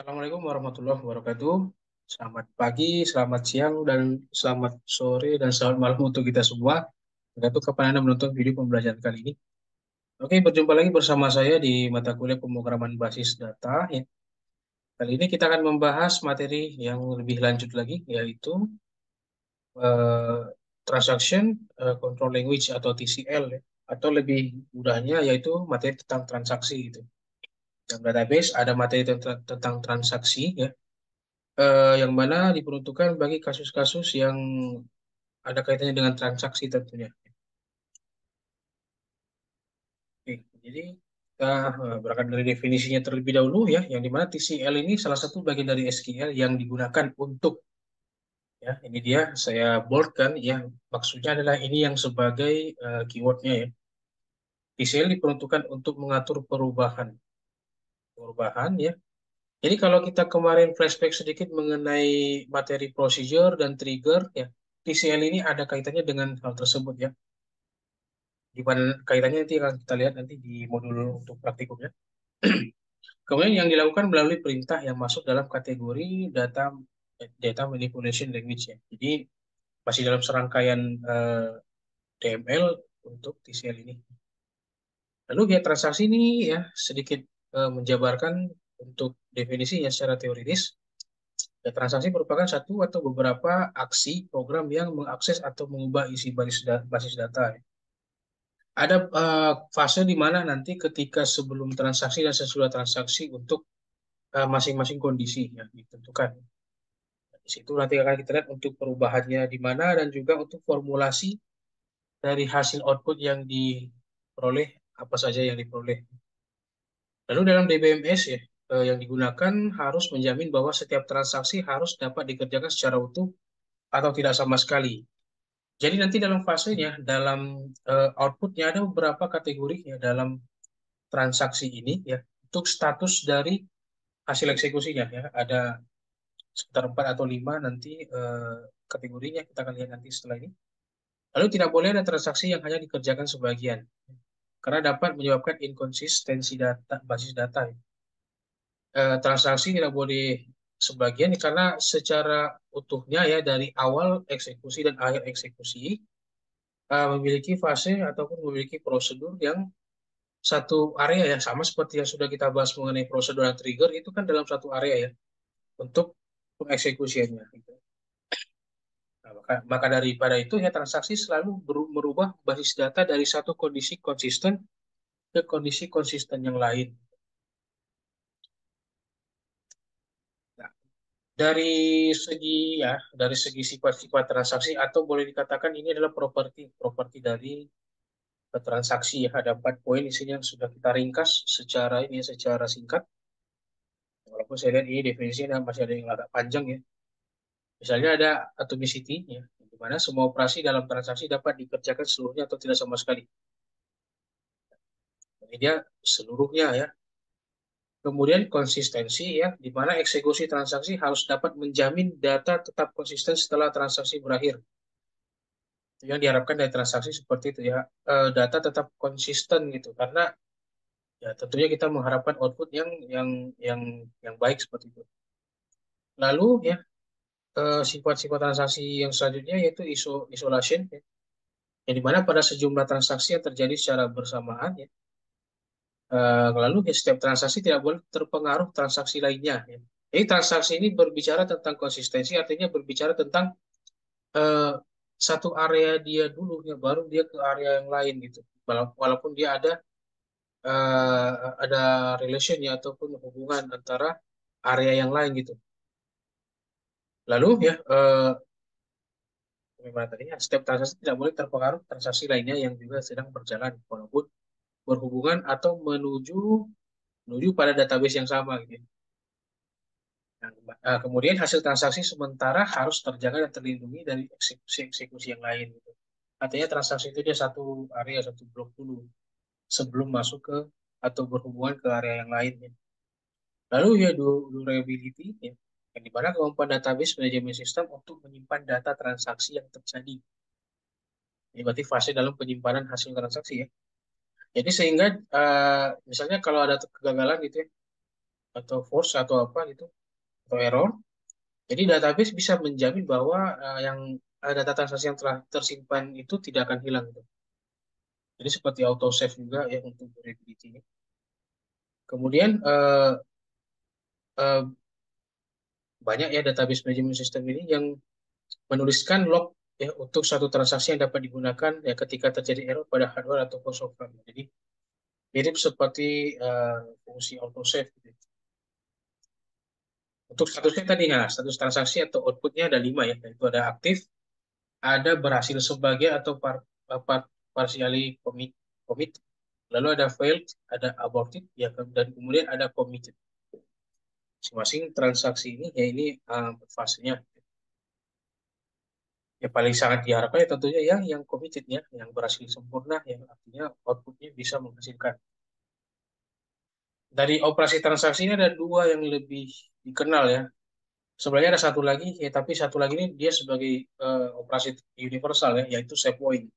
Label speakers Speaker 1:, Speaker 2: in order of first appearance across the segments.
Speaker 1: Assalamualaikum warahmatullahi wabarakatuh. Selamat pagi, selamat siang, dan selamat sore, dan selamat malam untuk kita semua. Tergantung kapan Anda menonton video pembelajaran kali ini. Oke, berjumpa lagi bersama saya di mata kuliah pemrograman basis data. Ya. Kali ini kita akan membahas materi yang lebih lanjut lagi, yaitu eh, Transaction Control Language atau TCL, ya. Atau lebih mudahnya yaitu materi tentang transaksi gitu. Dalam database ada materi tentang transaksi, ya, yang mana diperuntukkan bagi kasus-kasus yang ada kaitannya dengan transaksi tentunya. Oke, jadi kita berangkat dari definisinya terlebih dahulu ya, yang dimana TCL ini salah satu bagian dari SQL yang digunakan untuk, ya, ini dia saya boldkan ya, maksudnya adalah ini yang sebagai keywordnya ya. TCL diperuntukkan untuk mengatur perubahan ya. Jadi kalau kita kemarin flashback sedikit mengenai materi procedure dan trigger ya, TCL ini ada kaitannya dengan hal tersebut ya. Di mana kaitannya nanti akan kita lihat nanti di modul untuk praktikumnya. Kemudian yang dilakukan melalui perintah yang masuk dalam kategori data manipulation language ya. Jadi masih dalam serangkaian DML untuk TCL ini. Lalu via transaksi ini ya sedikit menjabarkan untuk definisinya secara teoritis. Ya, transaksi merupakan satu atau beberapa aksi program yang mengakses atau mengubah isi basis data, ya. Ada fase di mana nanti ketika sebelum transaksi dan sesudah transaksi untuk masing-masing kondisi yang ditentukan. Di situ nanti akan kita lihat untuk perubahannya di mana dan juga untuk formulasi dari hasil output yang diperoleh, apa saja yang diperoleh. Lalu dalam DBMS ya, yang digunakan harus menjamin bahwa setiap transaksi harus dapat dikerjakan secara utuh atau tidak sama sekali. Jadi nanti dalam fasenya, dalam outputnya ada beberapa kategori ya dalam transaksi ini ya, untuk status dari hasil eksekusinya ya. Ada sekitar 4 atau 5 nanti kategorinya kita akan lihat nanti setelah ini. Lalu tidak boleh ada transaksi yang hanya dikerjakan sebagian karena dapat menyebabkan inkonsistensi basis data, ya. Transaksi tidak boleh sebagian karena secara utuhnya ya dari awal eksekusi dan akhir eksekusi memiliki fase ataupun memiliki prosedur yang satu area ya, sama seperti yang sudah kita bahas mengenai prosedur dan trigger itu kan dalam satu area ya untuk pengeksekusiannya gitu. Nah, maka daripada itu ya transaksi selalu merubah basis data dari satu kondisi konsisten ke kondisi konsisten yang lain. Nah, dari segi ya, dari segi sifat-sifat transaksi atau boleh dikatakan ini adalah properti dari transaksi ya. Ada 4 poin isinya yang sudah kita ringkas secara ini secara singkat. Walaupun saya lihat ini definisinya masih ada yang agak panjang ya. Misalnya ada atomicity ya, di mana semua operasi dalam transaksi dapat dikerjakan seluruhnya atau tidak sama sekali. Ini dia seluruhnya ya. Kemudian konsistensi ya, di mana eksekusi transaksi harus dapat menjamin data tetap konsisten setelah transaksi berakhir. Itu yang diharapkan dari transaksi seperti itu ya. Data tetap konsisten gitu, karena ya tentunya kita mengharapkan output yang yang baik seperti itu. Lalu ya sifat-sifat transaksi yang selanjutnya yaitu isolation ya. Yang dimana pada sejumlah transaksi yang terjadi secara bersamaan ya. Lalu ya, setiap transaksi tidak boleh terpengaruh transaksi lainnya, ya. Jadi transaksi ini berbicara tentang konsistensi, artinya berbicara tentang eh, satu area dia dulu, ya baru dia ke area yang lain gitu. Walaupun dia ada relation ya ataupun hubungan antara area yang lain gitu. Lalu ya bagaimana tadi ya, setiap transaksi tidak boleh terpengaruh transaksi lainnya yang juga sedang berjalan walaupun berhubungan atau menuju menuju pada database yang sama gitu, ya. Nah, kemudian hasil transaksi sementara harus terjaga dan terlindungi dari eksekusi-eksekusi yang lain, gitu. Artinya transaksi itu dia satu area, satu blok dulu sebelum masuk ke atau berhubungan ke area yang lain, ya. Lalu ya durability ya, yang dimana kemampuan database manajemen sistem untuk menyimpan data transaksi yang terjadi. Ini berarti fase dalam penyimpanan hasil transaksi ya. Jadi sehingga misalnya kalau ada kegagalan gitu ya, atau false atau apa gitu atau error. Jadi database bisa menjamin bahwa yang data transaksi yang telah tersimpan itu tidak akan hilang gitu. Jadi seperti auto save juga ya untuk durability. Kemudian eh, banyak ya database management system ini yang menuliskan log ya untuk suatu transaksi yang dapat digunakan ya ketika terjadi error pada hardware ataupun software. Jadi mirip seperti fungsi auto save gitu. Untuk statusnya tadi ya, status transaksi atau outputnya ada 5 ya, yaitu ada aktif, ada berhasil sebagai atau partially commit, lalu ada failed, ada aborted, ya, dan kemudian ada committed. Masing-masing transaksi ini ya ini fasenya. Ya paling sangat diharapkan ya tentunya yang committed ya, yang berhasil sempurna, yang artinya outputnya bisa menghasilkan. Dari operasi transaksi ini ada dua yang lebih dikenal ya. Sebenarnya ada satu lagi, ya, tapi satu lagi ini dia sebagai operasi universal ya, yaitu save point.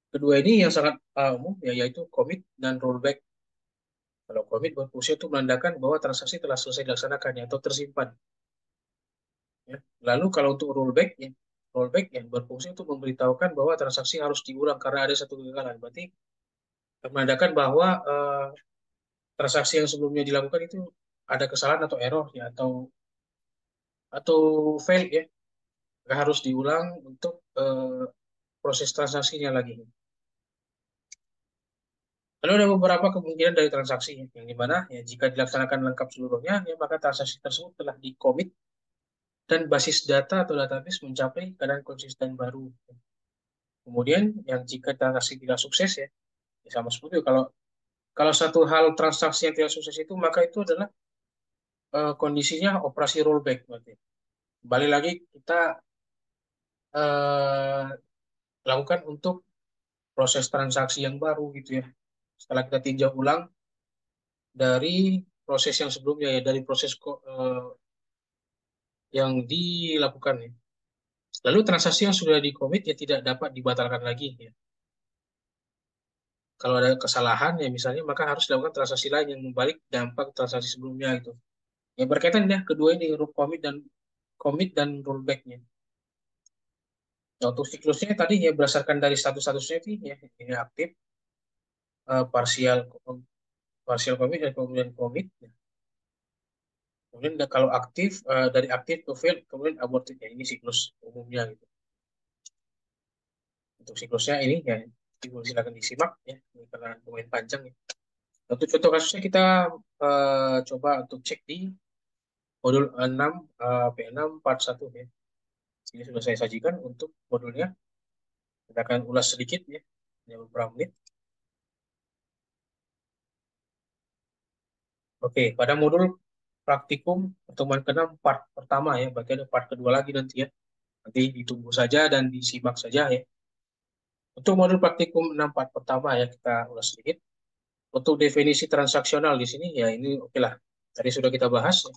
Speaker 1: Kedua ini yang sangat umum ya, yaitu commit dan rollback. Kalau commit berfungsi itu menandakan bahwa transaksi telah selesai dilaksanakan ya, atau tersimpan. Ya. Lalu kalau untuk rollback ya berfungsi untuk memberitahukan bahwa transaksi harus diulang karena ada satu kegagalan. Berarti menandakan bahwa transaksi yang sebelumnya dilakukan itu ada kesalahan atau error ya, atau fail ya, maka harus diulang untuk proses transaksinya lagi. Lalu ada beberapa kemungkinan dari transaksi yang dimana ya jika dilaksanakan lengkap seluruhnya, ya maka transaksi tersebut telah dikomit dan basis data atau database mencapai keadaan konsisten baru. Kemudian yang jika transaksi tidak sukses ya sama seperti itu. Kalau kalau satu hal transaksi yang tidak sukses itu maka itu adalah kondisinya operasi rollback berarti. Kembali lagi kita eh, lakukan untuk proses transaksi yang baru gitu ya. Setelah kita tinjau ulang dari proses yang sebelumnya ya, dari proses yang dilakukan ya. Lalu transaksi yang sudah dikomit ya tidak dapat dibatalkan lagi ya. Kalau ada kesalahan ya misalnya maka harus dilakukan transaksi lain yang membalik dampak transaksi sebelumnya itu. Ya berkaitan ya kedua ini commit dan rollbacknya. Nah, untuk siklusnya tadi ya berdasarkan dari statusnya itu ya ini aktif, parsial partial commit dan kemudian commit. Ya. Kemudian kalau aktif dari aktif ke fail kemudian aborted ya ini siklus umumnya gitu. Untuk siklusnya ini ya silakan disimak ya ini karena lumayan panjang ya. Untuk contoh kasusnya kita coba untuk cek di modul 6 P6 part 1 ya. Ini sudah saya sajikan untuk modulnya. Kita akan ulas sedikit ya, hanya beberapa menit. Oke, pada modul praktikum pertemuan ke-6 part pertama ya, berarti ada part kedua lagi nanti ya. Nanti ditunggu saja dan disimak saja ya. Untuk modul praktikum 6 part pertama ya, kita ulas sedikit. Untuk definisi transaksional di sini ya ini oke lah. Tadi sudah kita bahas ya.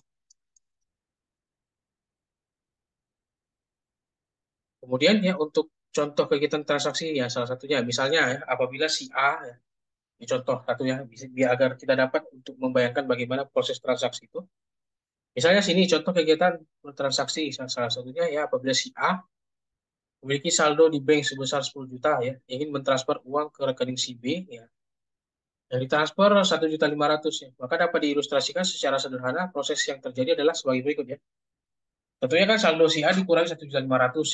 Speaker 1: Kemudian ya untuk contoh kegiatan transaksi ya salah satunya misalnya ya, apabila si A ya, ini contoh satunya biar agar kita dapat untuk membayangkan bagaimana proses transaksi itu. Misalnya sini contoh kegiatan transaksi salah satunya ya apabila si A memiliki saldo di bank sebesar 10 juta ya, ingin mentransfer uang ke rekening si B ya. Yang ditransfer 1.500.000 ya. Maka dapat diilustrasikan secara sederhana proses yang terjadi adalah sebagai berikut ya. Tentunya kan saldo si A dikurangi 1.500.000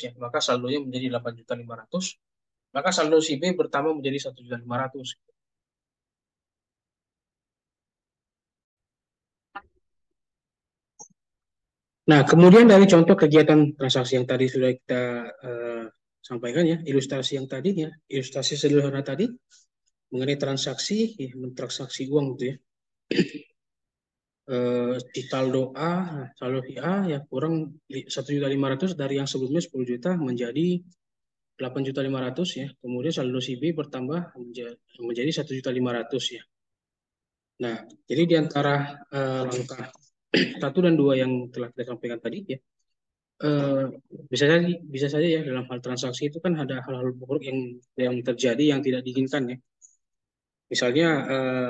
Speaker 1: ya, maka saldonya menjadi 8.500.000. Maka saldo si B bertambah menjadi 1.500.000. Nah, kemudian dari contoh kegiatan transaksi yang tadi sudah kita sampaikan ya, ilustrasi yang tadi ya, ilustrasi sederhana tadi mengenai transaksi, ya, mentransaksi uang gitu ya. Di saldo A, saldo si A ya kurang 1.500.000 dari yang sebelumnya 10 juta menjadi 8.500.000 ya. Kemudian saldo si B bertambah menjadi 1.500.000 ya. Nah, jadi di antara langkah satu dan dua yang telah kita sampaikan tadi ya, eh, bisa saja ya dalam hal transaksi itu kan ada hal-hal buruk yang terjadi yang tidak diinginkan ya. Misalnya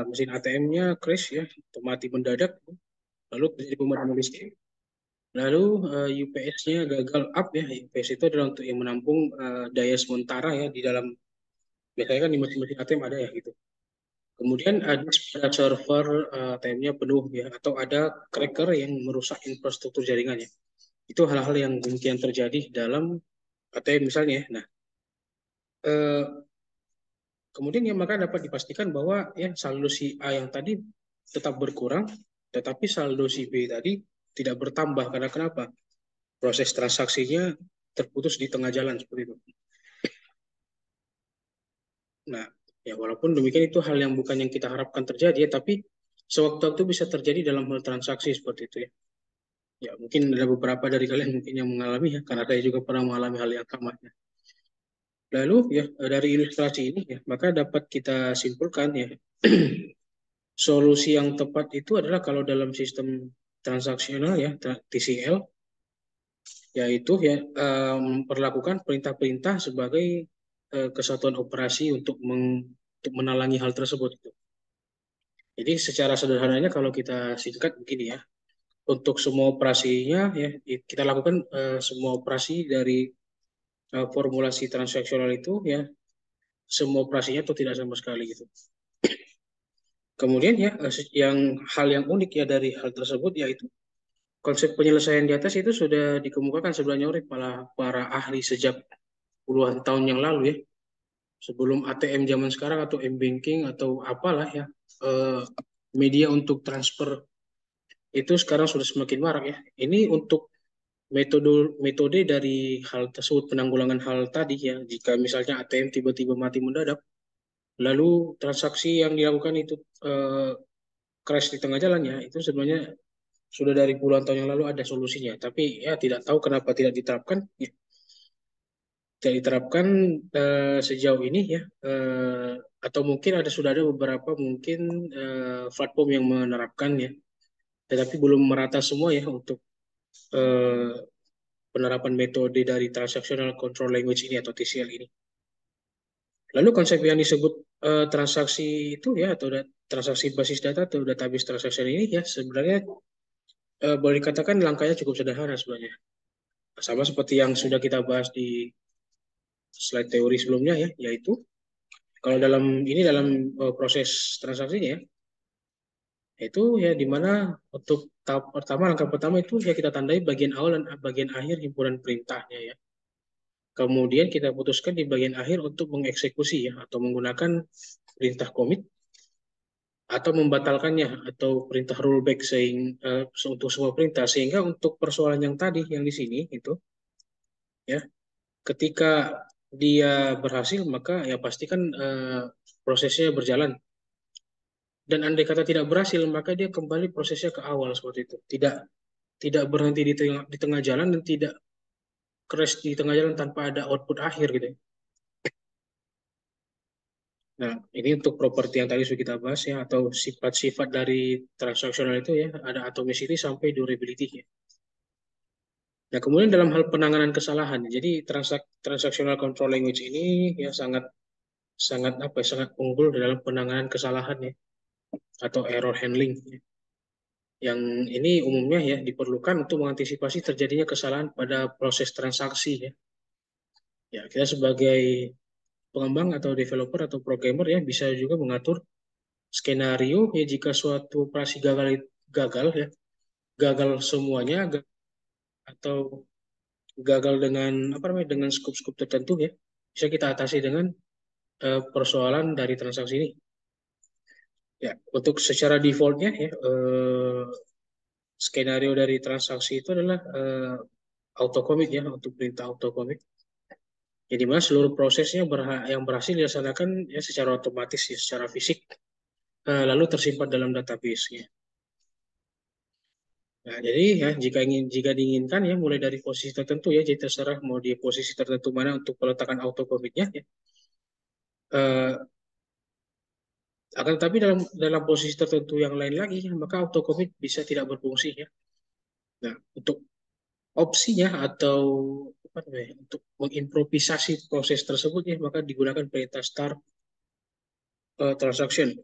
Speaker 1: mesin ATM-nya crash ya, atau mati mendadak, lalu terjadi pemadaman listrik. Lalu UPS-nya gagal up ya. UPS itu adalah untuk yang menampung daya sementara ya di dalam, biasanya kan di mesin-mesin ATM ada ya gitu. Kemudian ada server ATM-nya penuh ya, atau ada cracker yang merusak infrastruktur jaringannya. Itu hal-hal yang mungkin terjadi dalam ATM misalnya ya. Nah, eh, kemudian ya maka dapat dipastikan bahwa ya saldo si A yang tadi tetap berkurang, tetapi saldo si B tadi tidak bertambah. Karena kenapa? Proses transaksinya terputus di tengah jalan seperti itu. Nah, ya walaupun demikian itu hal yang bukan yang kita harapkan terjadi, ya, tapi sewaktu-waktu bisa terjadi dalam hal transaksi seperti itu ya. Ya mungkin ada beberapa dari kalian mungkin yang mengalami ya, karena saya juga pernah mengalami hal yang sama ya. Lalu ya dari ilustrasi ini ya, maka dapat kita simpulkan ya, solusi yang tepat itu adalah kalau dalam sistem transaksional ya, TCL, yaitu ya memperlakukan perintah-perintah sebagai kesatuan operasi untuk untuk menalangi hal tersebut. Jadi secara sederhananya kalau kita singkat begini ya, untuk semua operasinya ya kita lakukan semua operasi dari formulasi transaksional itu ya, semua operasinya itu tidak sama sekali gitu. Kemudian ya yang hal yang unik ya dari hal tersebut yaitu konsep penyelesaian di atas itu sudah dikemukakan sebenarnya oleh para ahli sejak puluhan tahun yang lalu ya, sebelum ATM zaman sekarang atau m-banking atau apalah ya, eh, media untuk transfer itu sekarang sudah semakin marak ya. Ini untuk metode metode dari hal tersebut, penanggulangan hal tadi ya, jika misalnya ATM tiba-tiba mati mendadak, lalu transaksi yang dilakukan itu eh, crash di tengah jalan ya, itu sebenarnya sudah dari puluhan tahun yang lalu ada solusinya, tapi ya tidak tahu kenapa tidak diterapkan ya, tidak diterapkan sejauh ini ya, atau mungkin sudah ada beberapa mungkin platform yang menerapkan ya, tetapi belum merata semua ya untuk eh, penerapan metode dari Transactional Control Language ini atau TCL ini. Lalu konsep yang disebut transaksi itu ya, atau transaksi basis data atau database transaction ini ya sebenarnya boleh dikatakan langkahnya cukup sederhana sebenarnya. Sama seperti yang sudah kita bahas di slide teori sebelumnya ya, yaitu kalau dalam proses transaksinya ya, itu ya di mana untuk tahap pertama, langkah pertama itu ya kita tandai bagian awal dan bagian akhir himpunan perintahnya ya. Kemudian kita putuskan di bagian akhir untuk mengeksekusi ya, atau menggunakan perintah commit atau membatalkannya atau perintah rollback untuk semua perintah, sehingga untuk persoalan yang tadi yang di sini itu ya, ketika dia berhasil maka ya pastikan prosesnya berjalan, dan andai kata tidak berhasil maka dia kembali prosesnya ke awal seperti itu, tidak tidak berhenti di tengah jalan dan tidak crash di tengah jalan tanpa ada output akhir gitu ya. Nah, ini untuk properti yang tadi sudah kita bahas ya, atau sifat-sifat dari transaksional itu ya, ada atomicity sampai durability ya. Nah, kemudian dalam hal penanganan kesalahan, jadi transactional control language ini ya sangat sangat apa ya, sangat unggul dalam penanganan kesalahan ya, atau error handling ya. Yang ini umumnya ya diperlukan untuk mengantisipasi terjadinya kesalahan pada proses transaksi ya. Ya, kita sebagai pengembang atau developer atau programmer ya bisa juga mengatur skenario ya jika suatu operasi gagal ya, gagal semuanya atau gagal dengan apa namanya, dengan skop-skop tertentu ya, bisa kita atasi dengan persoalan dari transaksi ini. Ya, untuk secara defaultnya ya, skenario dari transaksi itu adalah auto commit ya, untuk perintah auto commit. Jadi mana seluruh prosesnya yang berhasil dilaksanakan ya secara otomatis ya, secara fisik, lalu tersimpan dalam database ya. Nah, jadi ya jika diinginkan ya mulai dari posisi tertentu ya, jadi terserah mau di posisi tertentu mana untuk peletakan auto commitnya ya. Akan tetapi dalam dalam posisi tertentu yang lain lagi ya, maka auto commit bisa tidak berfungsi ya. Nah, untuk opsinya atau apa namanya, untuk mengimprovisasi proses tersebut ya, maka digunakan perintah start transaction.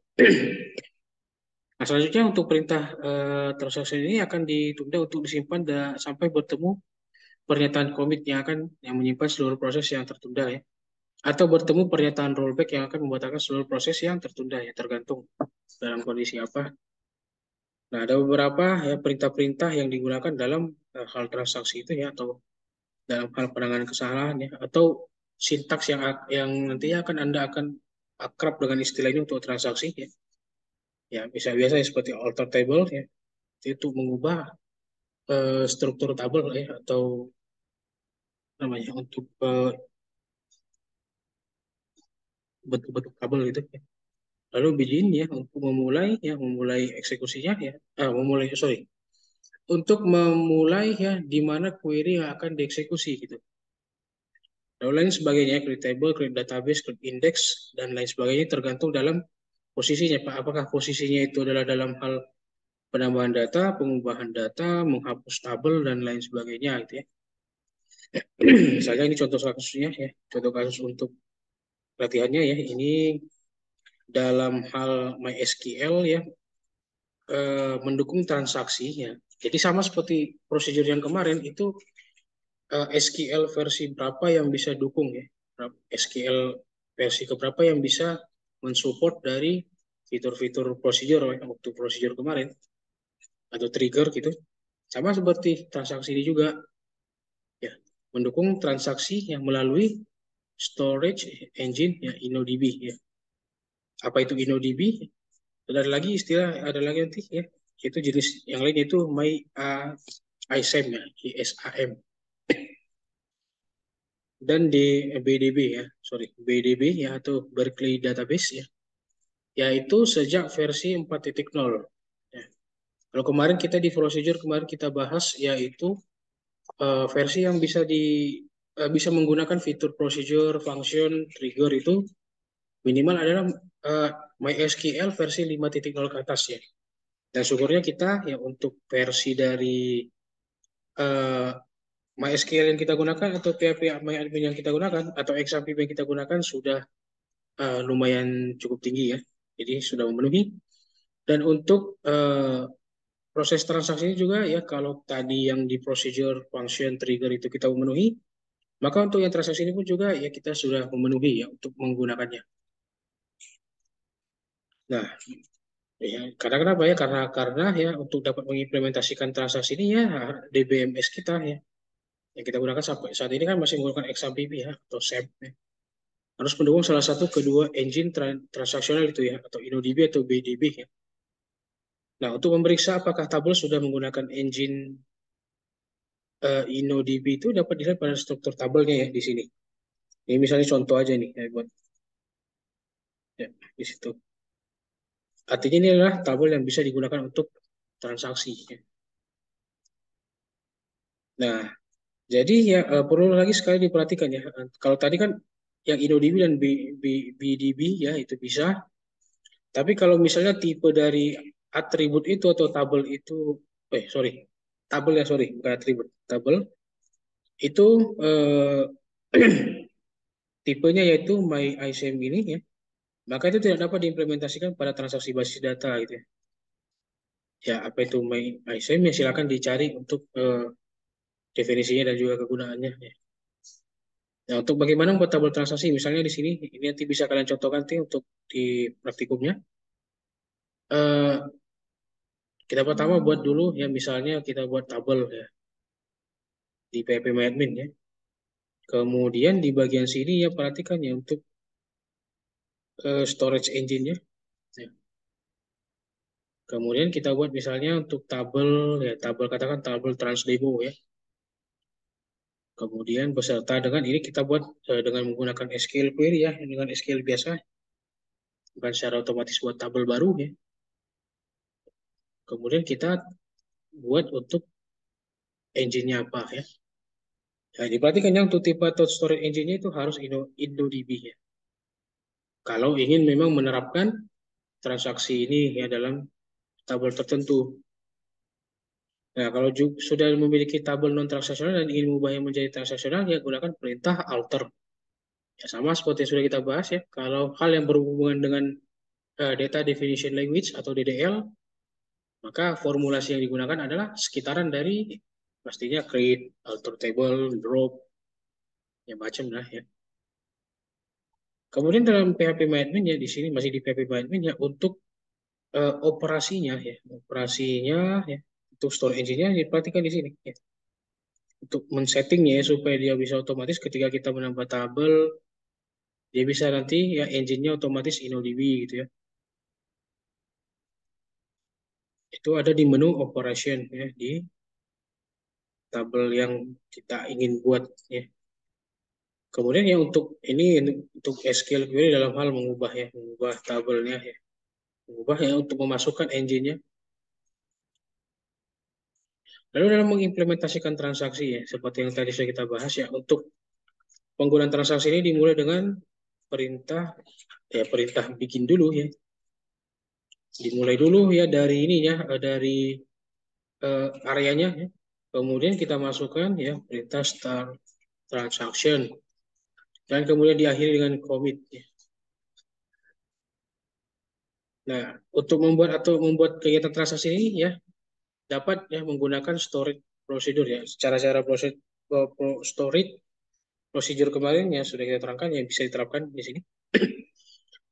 Speaker 1: Nah, selanjutnya untuk perintah transaction ini akan ditunda untuk disimpan sampai bertemu pernyataan commit yang menyimpan seluruh proses yang tertunda ya. Atau bertemu pernyataan rollback yang akan membatalkan seluruh proses yang tertunda ya, tergantung dalam kondisi apa. Nah, ada beberapa ya perintah-perintah yang digunakan dalam hal transaksi itu ya, atau dalam hal penanganan kesalahan ya, atau sintaks yang nantinya Anda akan akrab dengan istilah ini untuk transaksi ya. Ya, biasa-biasa ya, seperti alter table ya, itu mengubah struktur tabel ya, atau namanya untuk bentuk-bentuk tabel gitu ya. Lalu begin ya untuk memulai eksekusinya ya, untuk memulai ya di mana query yang akan dieksekusi gitu. Lalu lain sebagainya, create table, create database, create index dan lain sebagainya tergantung dalam posisinya Pak. Apakah posisinya itu adalah dalam hal penambahan data, pengubahan data, menghapus tabel dan lain sebagainya gitu ya. Misalnya ini contoh kasusnya ya, contoh kasus untuk latihannya ya. Ini dalam hal MySQL ya, mendukung transaksi ya. Jadi sama seperti prosedur yang kemarin itu, SQL versi berapa yang bisa dukung ya, SQL versi keberapa yang bisa mensupport dari fitur-fitur prosedur waktu prosedur kemarin atau trigger gitu. Sama seperti transaksi ini juga ya, mendukung transaksi yang melalui storage engine ya, InnoDB ya. Apa itu InnoDB? Ada lagi nanti ya, itu jenis yang lain itu ISAM ya, ISAM. Dan di BDB ya, atau Berkeley Database ya, yaitu sejak versi 4.0 ya. Kalau kemarin kita di procedure kemarin kita bahas yaitu versi yang bisa menggunakan fitur procedure, function, trigger itu minimal adalah MySQL versi 5.0 ke atas ya. Dan syukurnya kita ya untuk versi dari uh, MySQL yang kita gunakan atau PHP MyAdmin yang kita gunakan atau XAMPP yang kita gunakan sudah lumayan cukup tinggi ya. Jadi sudah memenuhi. Dan untuk proses transaksi ini juga ya, kalau tadi yang di procedure, function, trigger itu kita memenuhi, maka untuk yang transaksi ini pun juga ya kita sudah memenuhi ya untuk menggunakannya. Nah, ya, karena kenapa ya? Karena ya untuk dapat mengimplementasikan transaksi ini ya DBMS kita ya, yang kita gunakan sampai saat ini kan masih menggunakan XAMPP ya atau SAP ya. Harus mendukung salah satu kedua engine transaksional itu ya, atau InnoDB atau BDB ya. Nah, untuk memeriksa apakah tabel sudah menggunakan engine InnoDB itu dapat dilihat pada struktur tabelnya ya di sini. Ini misalnya contoh aja nih, ya, buat ya, di situ. Artinya ini adalah tabel yang bisa digunakan untuk transaksi. Ya. Nah, jadi ya perlu lagi sekali diperhatikan ya. Kalau tadi kan yang InnoDB dan BDB ya itu bisa. Tapi kalau misalnya tipe dari atribut itu atau tabel itu, tabel ya bukan atribut, tabel itu tipenya yaitu MyISAM ini ya, maka itu tidak dapat diimplementasikan pada transaksi basis data gitu ya. Ya apa itu MyISAM ya, silakan dicari untuk definisinya dan juga kegunaannya ya. Nah, untuk bagaimana membuat tabel transaksi, misalnya di sini, ini nanti bisa kalian contohkan nanti untuk di praktikumnya. Kita pertama buat dulu ya, misalnya kita buat tabel ya di PHP-MyAdmin ya. Kemudian di bagian sini ya perhatikan ya untuk storage engine-nya. Ya. Kemudian kita buat misalnya untuk tabel ya, katakan tabel transdemo ya. Kemudian beserta dengan ini kita buat dengan menggunakan SQL query ya, dengan SQL biasa, bukan secara otomatis buat tabel baru ya. Kemudian kita buat untuk engine-nya apa ya. Nah, diperhatikan yang untuk tipe atau storage engine-nya itu harus InnoDB ya. Kalau ingin memang menerapkan transaksi ini ya dalam tabel tertentu. Nah, kalau sudah memiliki tabel non transaksional dan ingin mengubahnya menjadi transaksional, ya gunakan perintah alter. Ya, sama seperti yang sudah kita bahas ya. Kalau hal yang berhubungan dengan Data Definition Language atau DDL, maka formulasi yang digunakan adalah sekitaran dari pastinya create, alter table, drop, ya macam lah ya. Kemudian dalam PHP Admin ya di sini masih di PHP Admin ya untuk operasinya ya, operasinya ya untuk store engine-nya diperhatikan di sini ya. Untuk men-settingnya ya, supaya dia bisa otomatis ketika kita menambah tabel dia bisa nanti ya engine-nya otomatis InnoDB gitu ya. Itu ada di menu operation ya di tabel yang kita ingin buat ya. Kemudian ya untuk ini untuk SQL query dalam hal mengubah ya, mengubah tabelnya ya, mengubah ya untuk memasukkan engine-nya. Lalu dalam mengimplementasikan transaksi ya, seperti yang tadi sudah kita bahas ya, untuk penggunaan transaksi ini dimulai dengan perintah ya, perintah bikin dulu ya. Dimulai dulu ya dari ini ya, dari areanya ya. Kemudian kita masukkan ya perintah start transaction dan kemudian diakhiri dengan commit ya. Nah, untuk membuat kegiatan transaksi ini ya dapat ya menggunakan storage prosedur ya. Cara-cara storage prosedur kemarin yang sudah kita terangkan yang bisa diterapkan di sini.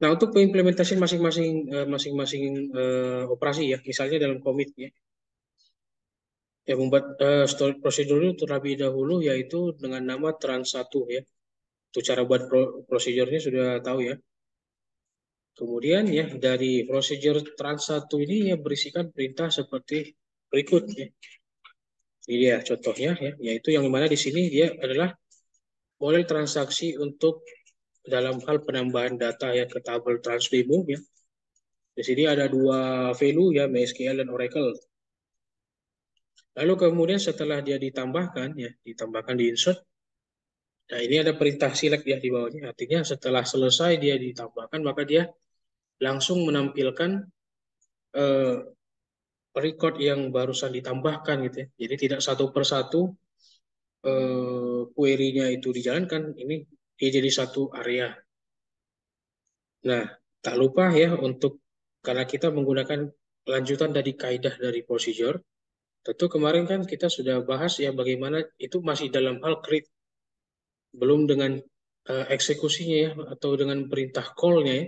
Speaker 1: Nah, untuk pengimplementasian masing-masing operasi ya, misalnya dalam commit ya, yang membuat storage prosedur itu terlebih dahulu yaitu dengan nama trans1 ya. Itu cara buat prosedurnya sudah tahu ya. Kemudian ya dari prosedur trans1 ini ya berisikan perintah seperti berikut ya. Ini dia contohnya ya, yaitu yang mana di sini dia adalah model transaksi untuk dalam hal penambahan data ya ke tabel transdemo ya. Di sini ada dua value ya, MySQL dan Oracle. Lalu kemudian setelah dia ditambahkan ya, ditambahkan di insert. Nah, ini ada perintah select ya di bawahnya. Artinya setelah selesai dia ditambahkan maka dia langsung menampilkan eh, record yang barusan ditambahkan gitu ya. Jadi tidak satu persatu query-nya itu dijalankan, ini dia jadi satu area. Nah, tak lupa ya untuk karena kita menggunakan lanjutan dari kaidah dari procedure, tentu kemarin kan kita sudah bahas ya bagaimana itu masih dalam hal create, belum dengan eksekusinya ya atau dengan perintah call-nya ya.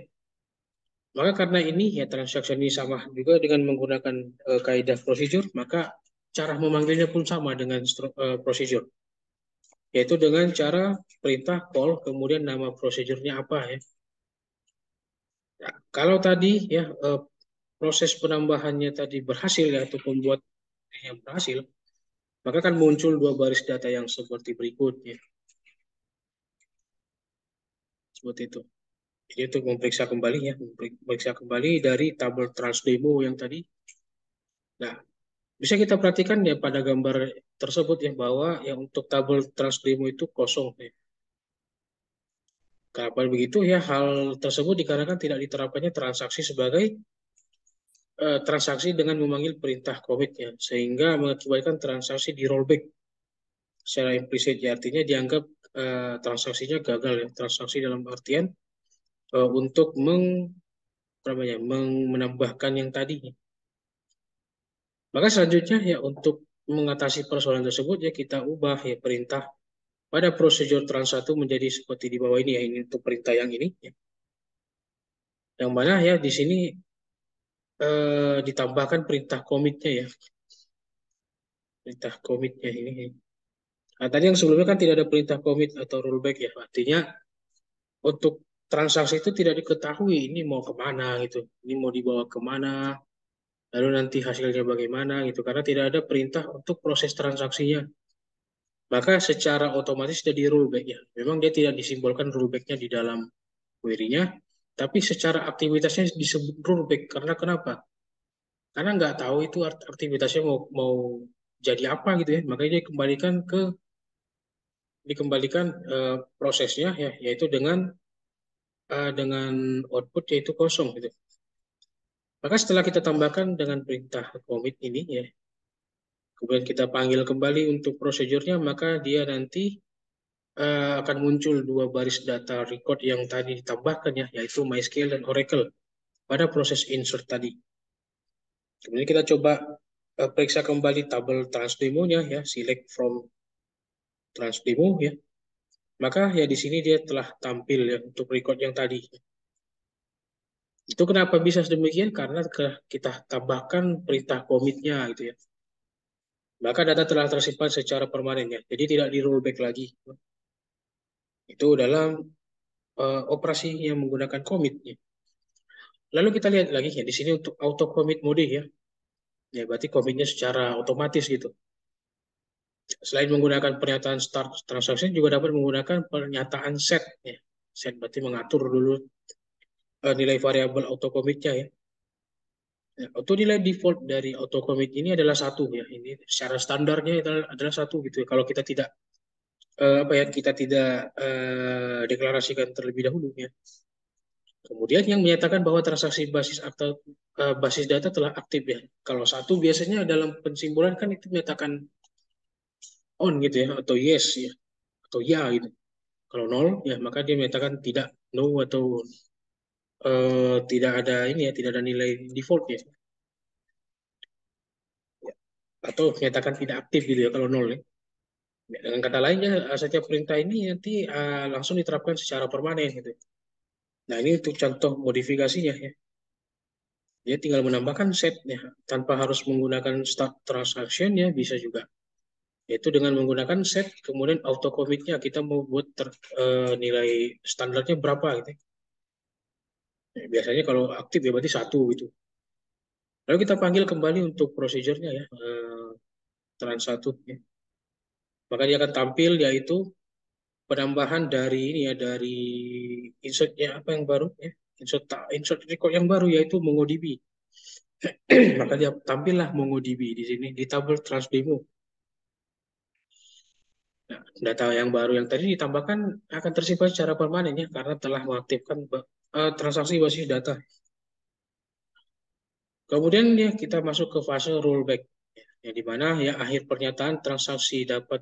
Speaker 1: Maka karena ini ya transaksi ini sama juga dengan menggunakan kaidah procedure, maka cara memanggilnya pun sama dengan procedure, yaitu dengan cara perintah call kemudian nama prosedurnya apa ya. Nah, kalau tadi ya proses penambahannya tadi berhasil ya atau pembuat yang berhasil, maka kan muncul dua baris data yang seperti berikut ya, seperti itu. Jadi untuk memeriksa kembali ya, memeriksa kembali dari tabel transdemo yang tadi. Nah, bisa kita perhatikan ya pada gambar tersebut ya bahwa yang untuk tabel transdemo itu kosong ya. Kenapa begitu ya? Hal tersebut dikarenakan tidak diterapkannya transaksi sebagai transaksi dengan memanggil perintah commit ya, sehingga mengakibatkan transaksi di rollback secara implisit ya, artinya dianggap transaksinya gagal ya, transaksi dalam artian untuk menambahkan yang tadi. Maka selanjutnya ya untuk mengatasi persoalan tersebut ya kita ubah ya perintah pada prosedur trans1 menjadi seperti di bawah ini ya, ini untuk perintah yang ini ya. Yang mana ya di sini ditambahkan perintah commitnya ya, perintah commitnya ini. Nah, tadi yang sebelumnya kan tidak ada perintah commit atau rollback ya, artinya untuk transaksi itu tidak diketahui ini mau kemana gitu, ini mau dibawa kemana, lalu nanti hasilnya bagaimana gitu, karena tidak ada perintah untuk proses transaksinya. Maka secara otomatis jadi rollback ya. Memang dia tidak disimbolkan rollbacknya di dalam query-nya, tapi secara aktivitasnya disebut rollback. Karena kenapa? Karena nggak tahu itu aktivitasnya mau mau jadi apa gitu ya. Makanya dia dikembalikan prosesnya ya, yaitu dengan output yaitu kosong gitu. Maka setelah kita tambahkan dengan perintah commit ini ya, kemudian kita panggil kembali untuk prosedurnya, maka dia nanti akan muncul dua baris data record yang tadi ditambahkan ya, yaitu MySQL dan Oracle. pada proses insert tadi. Kemudian kita coba periksa kembali tabel transdemo-nya ya, select from transdemo ya. Maka ya di sini dia telah tampil ya untuk record yang tadi. Itu kenapa bisa demikian? Karena kita tambahkan perintah commit-nya gitu ya. Maka data telah tersimpan secara permanen ya. Jadi tidak di rollback lagi. Itu dalam operasi yang menggunakan commit ya. Lalu kita lihat lagi ya di sini untuk auto commit mode ya. Ya berarti commitnya secara otomatis gitu. Selain menggunakan pernyataan start transaction juga dapat menggunakan pernyataan set ya. Set berarti mengatur dulu nilai variabel auto commit-nya ya. Ya, auto nilai default dari auto commit ini adalah satu ya. Ini secara standarnya adalah satu gitu ya. Kalau kita tidak apa ya kita tidak deklarasikan terlebih dahulu ya. Kemudian yang menyatakan bahwa transaksi basis atau basis data telah aktif ya. Kalau satu biasanya dalam pensimbolan kan itu menyatakan on gitu ya atau yes ya atau ya gitu. Kalau nol ya maka dia menyatakan tidak, no atau tidak ada ini ya tidak ada nilai default ya atau menyatakan tidak aktif gitu ya kalau nol ya. Dengan kata lainnya setiap perintah ini nanti langsung diterapkan secara permanen gitu. Nah ini untuk contoh modifikasinya ya. Dia tinggal menambahkan set ya, tanpa harus menggunakan start transaction ya bisa juga. Yaitu dengan menggunakan set, kemudian auto commit-nya kita mau buat nilai standarnya berapa gitu. Ya, biasanya kalau aktif ya berarti satu gitu. Lalu kita panggil kembali untuk prosedurnya ya, trans satu ya. Maka dia akan tampil yaitu penambahan dari ini ya dari insertnya apa yang baru ya. Insert record yang baru yaitu MongoDB. Maka dia tampillah MongoDB di sini di tabel transdemo. Nah, data yang baru yang tadi ditambahkan akan tersimpan secara permanen ya karena telah mengaktifkan transaksi basis data. Kemudian ya kita masuk ke fase rollback ya di mana ya akhir pernyataan transaksi dapat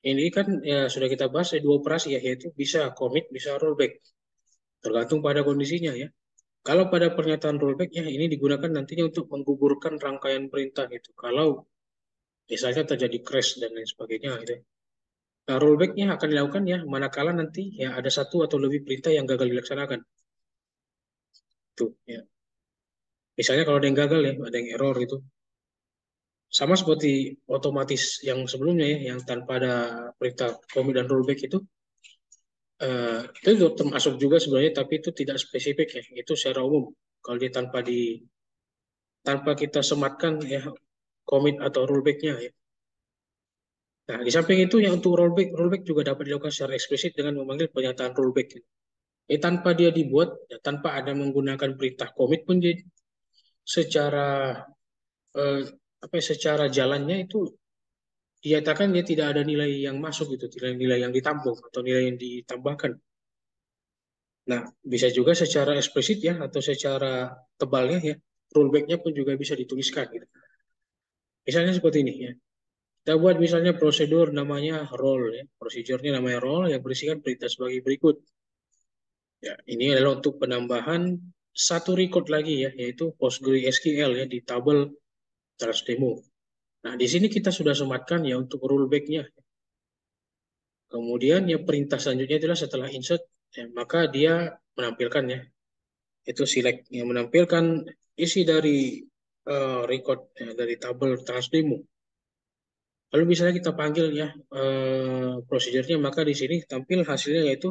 Speaker 1: ini kan ya sudah kita bahas ya, dua operasi ya yaitu bisa commit bisa rollback tergantung pada kondisinya ya. Kalau pada pernyataan rollback ya ini digunakan nantinya untuk menggugurkan rangkaian perintah gitu. Kalau misalnya terjadi crash dan lain sebagainya gitu. Nah, rollbacknya akan dilakukan ya manakala nanti ya ada satu atau lebih perintah yang gagal dilaksanakan. Tuh, ya. Misalnya kalau ada yang gagal ya, ada yang error gitu. Sama seperti otomatis yang sebelumnya ya, yang tanpa ada perintah commit dan rollback itu termasuk juga sebenarnya, tapi itu tidak spesifik ya. Itu secara umum. Kalau dia tanpa kita sematkan ya commit atau rollbacknya ya. Nah, di samping itu yang untuk rollback juga dapat dilakukan secara eksplisit dengan memanggil pernyataan rollback. Tanpa dia dibuat, ya, tanpa ada menggunakan perintah commit pun dia secara eh, apa ya, secara jalannya itu dinyatakan dia tidak ada nilai yang masuk gitu, nilai yang ditampung atau nilai yang ditambahkan. Nah, bisa juga secara eksplisit ya atau secara tebalnya ya, rollback-nya pun juga bisa dituliskan gitu. Misalnya seperti ini ya. Kita buat misalnya prosedur namanya roll ya. Prosedurnya namanya roll yang berisikan perintah sebagai berikut. Ya, ini adalah untuk penambahan satu record lagi ya, yaitu PostgreSQL ya di tabel transdemo. Nah, di sini kita sudah sematkan ya untuk rollback-nya. Kemudian ya perintah selanjutnya adalah setelah insert, ya, maka dia menampilkan ya, itu select yang menampilkan isi dari record ya, dari tabel transdemo. Lalu misalnya kita panggil ya prosedurnya, maka di sini tampil hasilnya yaitu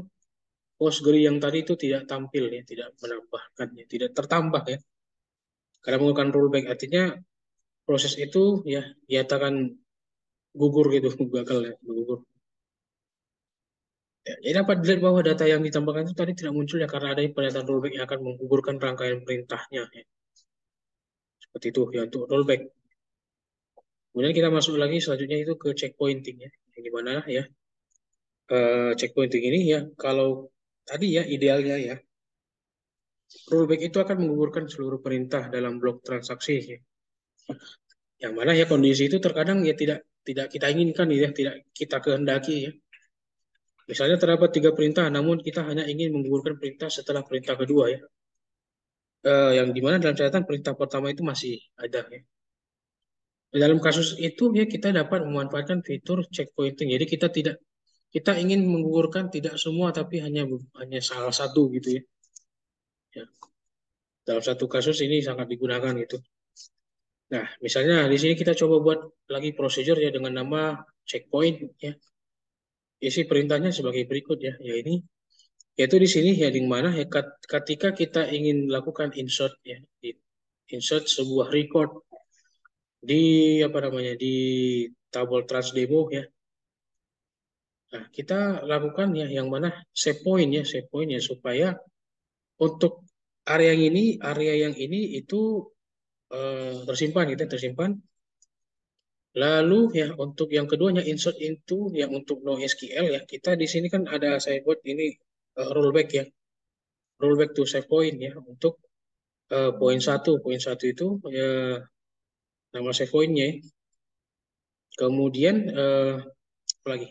Speaker 1: Postgre yang tadi itu tidak tampil ya, tidak menambahkan ya, tidak tertambah ya. Karena menggunakan rollback artinya proses itu ya dinyatakan gugur gitu, gagal ya, gugur. Ya, jadi dapat dilihat bahwa data yang ditambahkan itu tadi tidak muncul ya karena adanya pernyataan rollback yang akan menggugurkan rangkaian perintahnya. Ya. Seperti itu ya untuk rollback. Kemudian kita masuk lagi selanjutnya itu ke checkpointing ya. Yang dimana ya checkpointing ini ya kalau tadi ya idealnya ya rollback itu akan menggugurkan seluruh perintah dalam blok transaksi. Ya. Yang mana ya kondisi itu terkadang ya tidak tidak kita inginkan ya, tidak kita kehendaki ya. Misalnya terdapat tiga perintah, namun kita hanya ingin menggugurkan perintah setelah perintah kedua ya. yang dimana dalam catatan perintah pertama itu masih ada ya. Dalam kasus itu ya kita dapat memanfaatkan fitur checkpointing. Jadi kita ingin menggugurkan tidak semua tapi hanya salah satu gitu ya. Ya. Dalam satu kasus ini sangat digunakan gitu. Nah, misalnya di sini kita coba buat lagi prosedur ya dengan nama checkpoint ya. Isi perintahnya sebagai berikut ya. Ya ini yaitu di sini ya di mana ya ketika kita ingin melakukan insert ya, insert sebuah record di apa namanya di tabel trans demo ya. Nah, kita lakukan ya yang mana save point ya supaya untuk area yang ini itu tersimpan gitu, tersimpan. Lalu ya untuk yang keduanya insert into yang untuk NoSQL ya kita di sini kan ada saya buat ini rollback ya, rollback to save point ya untuk poin satu itu ya nama save pointnya ya. Kemudian apa lagi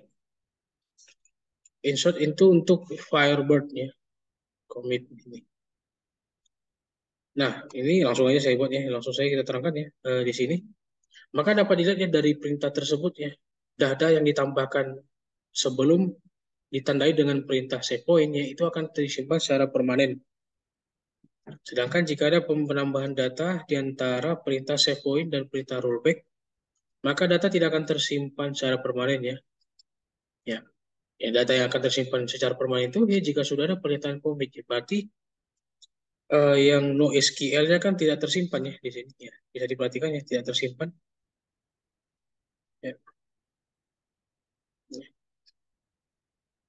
Speaker 1: insert into untuk Firebird ya commit ini. Nah, ini langsung aja saya buat ya, langsung saya kita terangkan ya di sini. Maka dapat dilihat ya dari perintah tersebut ya, data yang ditambahkan sebelum ditandai dengan perintah save point ya, itu akan disimpan secara permanen. Sedangkan jika ada penambahan data di antara perintah save point dan perintah rollback, maka data tidak akan tersimpan secara permanen ya. Ya, ya data yang akan tersimpan secara permanen itu ya jika sudah ada pernyataan commit. Ya, berarti yang NoSQL-nya kan tidak tersimpan ya di sini ya. Bisa diperhatikan ya tidak tersimpan. Ya.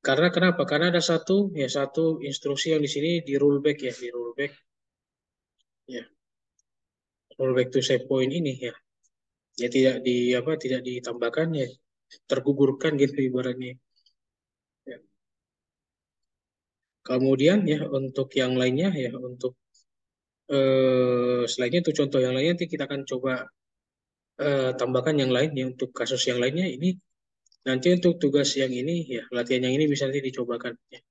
Speaker 1: Karena kenapa? Karena ada satu instruksi yang di sini di rollback ya, di rollback ya, rollback to save point ini ya. Ya tidak ditambahkan ya, tergugurkan gitu ibaratnya. Ya. Kemudian ya untuk yang lainnya ya untuk selainnya untuk contoh yang lainnya nanti kita akan coba tambahkan yang lain ya untuk kasus yang lainnya ini nanti untuk tugas yang ini ya latihan yang ini bisa nanti dicobakan ya.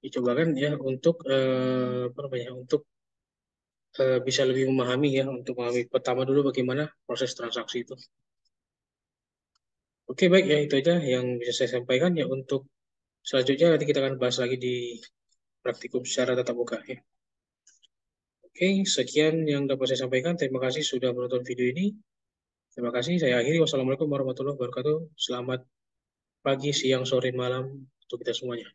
Speaker 1: Dicobakan ya untuk apa namanya untuk bisa lebih memahami ya untuk memahami pertama dulu bagaimana proses transaksi itu. Oke baik ya itu aja yang bisa saya sampaikan ya untuk selanjutnya nanti kita akan bahas lagi di praktikum secara tatap muka ya. Oke, sekian yang dapat saya sampaikan. Terima kasih sudah menonton video ini. Terima kasih. Saya akhiri. Wassalamualaikum warahmatullahi wabarakatuh. Selamat pagi, siang, sore, malam untuk kita semuanya.